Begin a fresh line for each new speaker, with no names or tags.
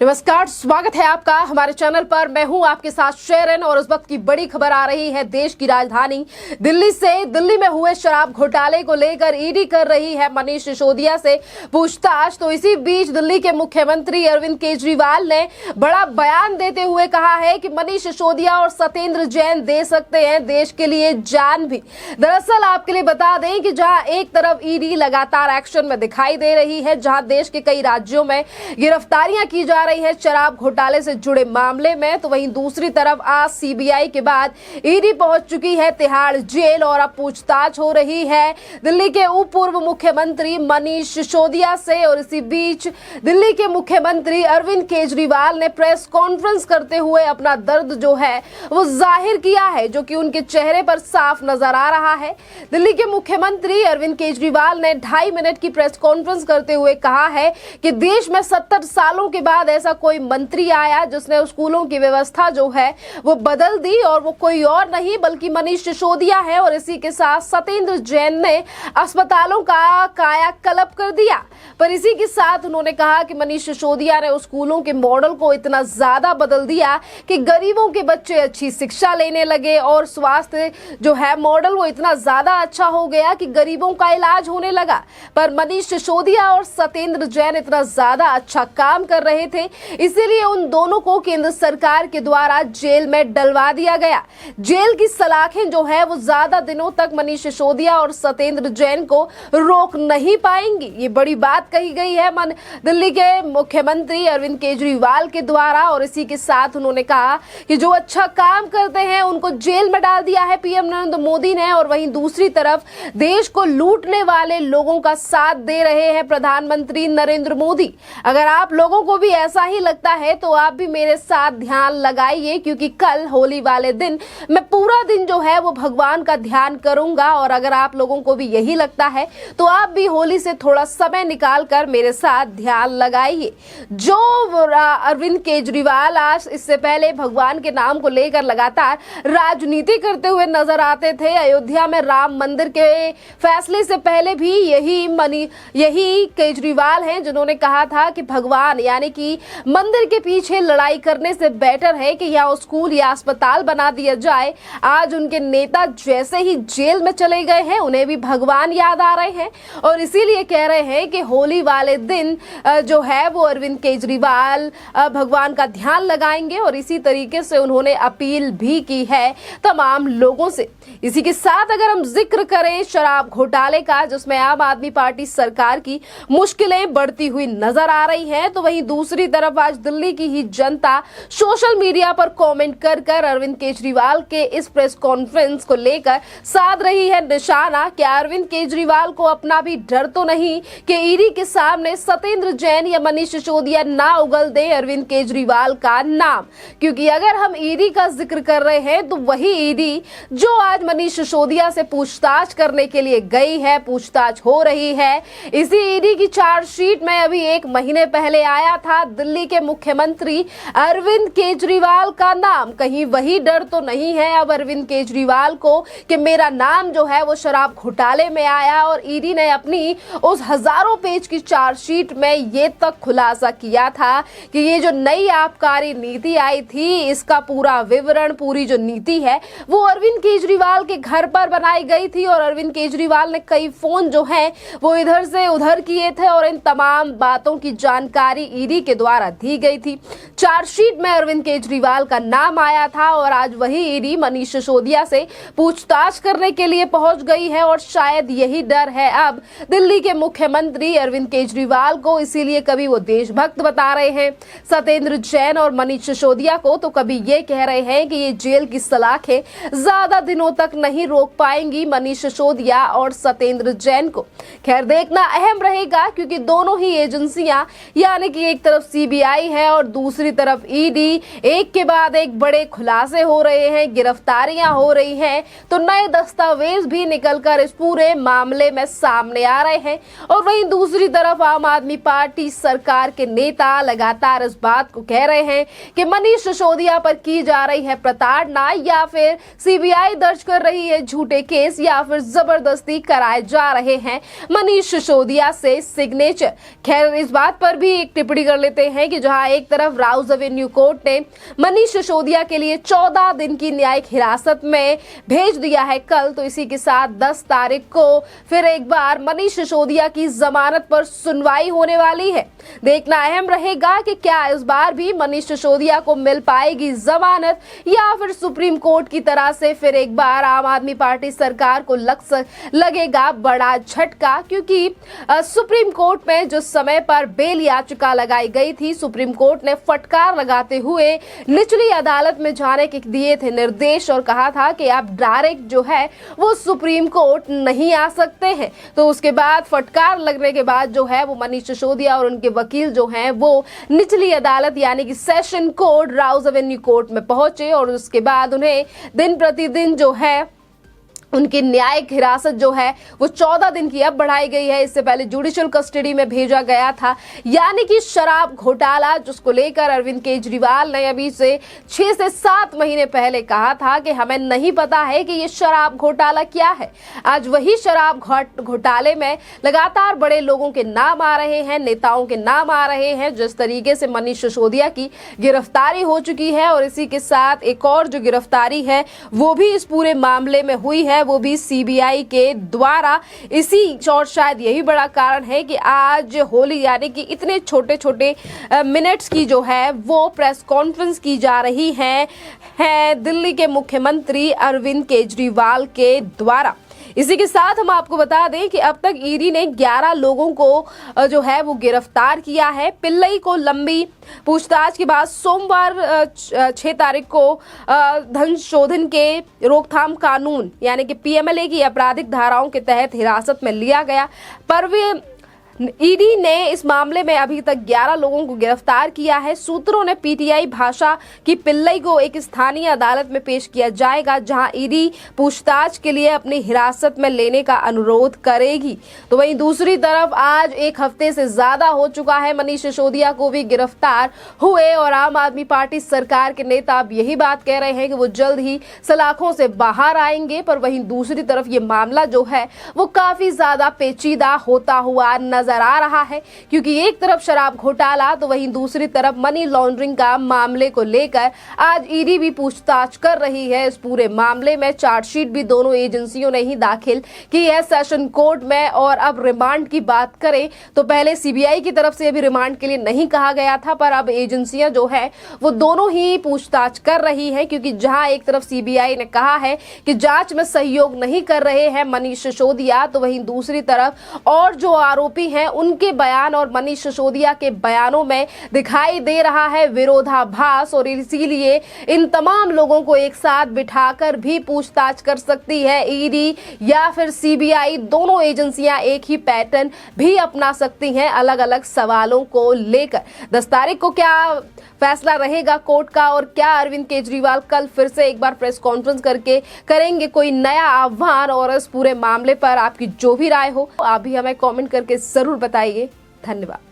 नमस्कार, स्वागत है आपका हमारे चैनल पर। मैं हूं आपके साथ शेरन और इस वक्त की बड़ी खबर आ रही है देश की राजधानी दिल्ली से। दिल्ली में हुए शराब घोटाले को लेकर ईडी कर रही है मनीष सिसोदिया से पूछताछ। तो इसी बीच दिल्ली के मुख्यमंत्री अरविंद केजरीवाल ने बड़ा बयान देते हुए कहा है कि मनीष सिसोदिया और सत्येंद्र जैन दे सकते हैं देश के लिए जान भी। दरअसल आपके लिए बता दें कि जहां एक तरफ ईडी लगातार एक्शन में दिखाई दे रही है, जहां देश के कई राज्यों में गिरफ्तारियां की जा रही है शराब घोटाले से जुड़े मामले में, तो वहीं दूसरी तरफ आज सीबीआई के बाद ईडी पहुंच चुकी है तिहाड़ जेल और अब पूछताछ हो रही है दिल्ली के उप पूर्व मुख्यमंत्री मनीष सिसोदिया से। और इसी बीच दिल्ली के मुख्यमंत्री अरविंद केजरीवाल ने प्रेस कॉन्फ्रेंस करते हुए अपना दर्द जो है वो जाहिर किया है, जो कि उनके चेहरे पर साफ नजर आ रहा है। दिल्ली के मुख्यमंत्री अरविंद केजरीवाल ने 2.5 मिनट की प्रेस कॉन्फ्रेंस करते हुए कहा है कि देश में 70 सालों के बाद ऐसा कोई मंत्री आया जिसने स्कूलों की व्यवस्था जो है वो बदल दी, और वो कोई और नहीं बल्कि मनीष सिसोदिया है। और इसी के साथ सत्येंद्र जैन ने अस्पतालों का कायाकल्प कर दिया। पर इसी के साथ उन्होंने कहा कि मनीष सिसोदिया ने स्कूलों के मॉडल को इतना ज्यादा बदल दिया कि गरीबों के बच्चे अच्छी शिक्षा लेने लगे, और स्वास्थ्य जो है मॉडल वो इतना ज्यादा अच्छा हो गया कि गरीबों का इलाज होने लगा। पर मनीष सिसोदिया और सत्येंद्र जैन इतना ज्यादा अच्छा काम कर रहे थे, इसीलिए उन दोनों को केंद्र सरकार के द्वारा जेल में डलवा दिया गया। जेल की सलाखें जो है वो ज्यादा दिनों तक मनीष सिसोदिया और सत्येंद्र जैन को रोक नहीं पाएंगी। ये बड़ी बात कही गई है दिल्ली के मुख्यमंत्री अरविंद केजरीवाल के द्वारा। और इसी के साथ उन्होंने कहा कि जो अच्छा काम करते हैं उनको जेल में डाल दिया है पीएम नरेंद्र मोदी ने, और वहीं दूसरी तरफ देश को लूटने वाले लोगों का साथ दे रहे हैं प्रधानमंत्री नरेंद्र मोदी। अगर आप लोगों को भी ऐसा ही लगता है तो आप भी मेरे साथ ध्यान लगाइए, क्योंकि कल होली वाले दिन मैं पूरा दिन जो है वो भगवान का ध्यान करूंगा। और अगर आप लोगों को भी यही लगता है तो आप भी होली से थोड़ा समय निकाल कर मेरे साथ ध्यान लगाइए। जो अरविंद केजरीवाल आज इससे पहले भगवान के नाम को लेकर लगातार राजनीति करते हुए नजर आते थे, अयोध्या में राम मंदिर के फैसले से पहले भी यही केजरीवाल हैं जिन्होंने कहा था कि भगवान यानी कि मंदिर के पीछे लड़ाई करने से बेटर है कि यहाँ स्कूल या अस्पताल बना दिया जाए। आज उनके नेता जैसे ही जेल में चले गए हैं उन्हें भी भगवान याद आ रहे हैं, और इसीलिए कह रहे हैं कि होली वाले दिन जो है वो अरविंद केजरीवाल भगवान का ध्यान लगाएंगे। और इसी तरीके से उन्होंने अपील भी की है तमाम लोगों से। इसी के साथ अगर हम जिक्र करें शराब घोटाले का, जिसमें आम आदमी पार्टी सरकार की मुश्किलें बढ़ती हुई नजर आ रही हैं, तो वहीं दूसरी तरफ आज दिल्ली की ही जनता सोशल मीडिया पर कमेंट कर कर अरविंद केजरीवाल के इस प्रेस कॉन्फ्रेंस को लेकर साध रही है निशाना। क्या अरविंद केजरीवाल को अपना भी डर तो नहीं कि ईडी के सामने सत्येंद्र जैन या मनीष सिसोदिया ना उगल दे अरविंद केजरीवाल का नाम? क्योंकि अगर हम ईडी का जिक्र कर रहे हैं तो वही ईडी जो आज मनीष सिसोदिया से पूछताछ करने के लिए गई है, पूछताछ हो रही है। इसी ईडी की चार्जशीट में अभी 1 महीने पहले आया था दिल्ली के मुख्यमंत्री अरविंद केजरीवाल का नाम। कहीं वही डर तो नहीं है अब अरविंद केजरीवाल को कि मेरा नाम जो है वो शराब घोटाले में आया? और ईडी ने अपनी उस हजारों पेज की चार्जशीट में ये तक खुलासा किया था कि ये जो नई आबकारी नीति आई थी इसका पूरा विवरण, पूरी जो नीति है वो अरविंद केजरीवाल के घर पर बनाई गई थी, और अरविंद केजरीवाल ने कई फोन जो हैं वो इधर से उधर किए थे, और इन तमाम बातों की जानकारी ईडी के द्वारा दी गई थी। चार्जशीट में अरविंद केजरीवाल का नाम आया था, और आज वही ईडी मनीष सिसोदिया से पूछताछ करने के लिए पहुंच गई है। और शायद यही डर है अब दिल्ली के मुख्यमंत्री अरविंद केजरीवाल को, इसीलिए कभी वो देशभक्त बता रहे हैं सत्येंद्र जैन और मनीष सिसोदिया को, तो कभी ये कह रहे हैं कि ये जेल की सलाखें ज्यादा दिनों तक नहीं रोक पाएंगी मनीष सिसोदिया और सत्येंद्र जैन को। खैर, देखना अहम रहेगा, क्योंकि दोनों ही एजेंसियां यानी कि एक तरफ सीबीआई है और दूसरी तरफ ईडी, एक के बाद एक बड़े खुलासे हो रहे हैं, गिरफ्तारियां हो रही हैं, तो नए दस्तावेज भी निकलकर इस पूरे मामले में सामने आ रहे हैं। और वहीं दूसरी तरफ आम आदमी पार्टी सरकार के नेता लगातार इस बात को कह रहे हैं कि मनीष सिसोदिया पर की जा रही है प्रताड़ना, या फिर सीबीआई दर्ज कर रही है झूठे केस, या फिर जबरदस्ती कराए जा रहे हैं मनीष सिसोदिया से सिग्नेचर। खैर, इस बात पर भी एक टिप्पणी कर लेते हैं कि जहां एक तरफ राउज एवेन्यू कोर्ट ने मनीष सिसोदिया के लिए 14 दिन की न्यायिक हिरासत में भेज दिया है कल, तो इसी के साथ 10 तारीख को फिर एक बार मनीष सिसोदिया की जमानत पर सुनवाई होने वाली है। देखना अहम रहेगा कि क्या इस बार भी मनीष सिसोदिया को मिल पाएगी जमानत या फिर सुप्रीम कोर्ट की तरह से फिर एक बार आम आदमी पार्टी सरकार को लगेगा बड़ा झटका, क्योंकि सुप्रीम कोर्ट में जिस समय पर बेल याचिका लगाई गई थी, सुप्रीम कोर्ट ने फटकार लगाते हुए निचली अदालत में जाने के दिए थे निर्देश और कहा था कि आप डायरेक्ट जो है वो सुप्रीम कोर्ट नहीं आ सकते हैं। तो उसके बाद फटकार लगने के बाद जो है वो मनीष सिसोदिया और उनके वकील जो हैं वो निचली अदालत यानी कि session court Rouse Avenue court में पहुंचे और उसके बाद उन्हें दिन प्रतिदिन जो है उनकी न्यायिक हिरासत जो है वो 14 दिन की अब बढ़ाई गई है। इससे पहले जुडिशियल कस्टडी में भेजा गया था, यानी कि शराब घोटाला जिसको लेकर अरविंद केजरीवाल ने अभी से 6 से 7 महीने पहले कहा था कि हमें नहीं पता है कि ये शराब घोटाला क्या है। आज वही शराब घोटाले में लगातार बड़े लोगों के नाम आ रहे हैं, नेताओं के नाम आ रहे हैं। जिस तरीके से मनीष सिसोदिया की गिरफ्तारी हो चुकी है और इसी के साथ एक और जो गिरफ्तारी है वो भी इस पूरे मामले में हुई है, वो भी सीबीआई के द्वारा। इसी और शायद यही बड़ा कारण है कि आज होली यानी कि इतने छोटे छोटे मिनट्स की जो है वो प्रेस कॉन्फ्रेंस की जा रही है दिल्ली के मुख्यमंत्री अरविंद केजरीवाल के द्वारा। इसी के साथ हम आपको बता दें कि अब तक ईडी ने 11 लोगों को जो है वो गिरफ्तार किया है। पिल्लई को लंबी पूछताछ के बाद सोमवार 6 तारीख को धन शोधन के रोकथाम कानून यानी कि पीएमएलए की आपराधिक धाराओं के तहत हिरासत में लिया गया। ईडी ने इस मामले में अभी तक 11 लोगों को गिरफ्तार किया है। सूत्रों ने पीटीआई भाषा की पिल्लई को एक स्थानीय अदालत में पेश किया जाएगा, जहां ईडी पूछताछ के लिए अपनी हिरासत में लेने का अनुरोध करेगी। तो वहीं दूसरी तरफ आज एक हफ्ते से ज्यादा हो चुका है मनीष सिसोदिया को भी गिरफ्तार हुए और आम आदमी पार्टी सरकार के नेता अब यही बात कह रहे हैं कि वो जल्द ही सलाखों से बाहर आएंगे। पर वहीं दूसरी तरफ ये मामला जो है वो काफी ज्यादा पेचीदा होता हुआ नजर आ रहा है, क्योंकि एक तरफ शराब घोटाला तो वहीं दूसरी तरफ मनी लॉन्ड्रिंग का मामले को लेकर आज ईडी भी पूछताछ कर रही है। इस पूरे मामले में चार्जशीट भी दोनों एजेंसियों ने ही दाखिल की है सेशन कोर्ट में। और अब रिमांड की बात करें तो पहले सीबीआई की तरफ से अभी रिमांड के लिए नहीं कहा गया था, पर अब एजेंसियां जो है वो दोनों ही पूछताछ कर रही है, क्योंकि जहां एक तरफ सीबीआई ने कहा है कि जांच में सहयोग नहीं कर रहे हैं मनीष सिसोदिया, तो वहीं दूसरी तरफ और जो आरोपी हैं उनके बयान और मनीष सिसोदिया के बयानों में दिखाई दे रहा है विरोधाभास। और इसीलिए इन तमाम लोगों को एक साथ बिठाकर भी पूछताछ कर सकती है ईडी या फिर सीबीआई। दोनों एजेंसियां एक ही पैटर्न भी अपना सकती हैं अलग अलग सवालों को लेकर। 10 तारीख को क्या फैसला रहेगा कोर्ट का और क्या अरविंद केजरीवाल कल फिर से एक बार प्रेस कॉन्फ्रेंस करके करेंगे कोई नया आह्वान, और इस पूरे मामले पर आपकी जो भी राय हो आप भी हमें कमेंट करके जरूर बताइए। धन्यवाद।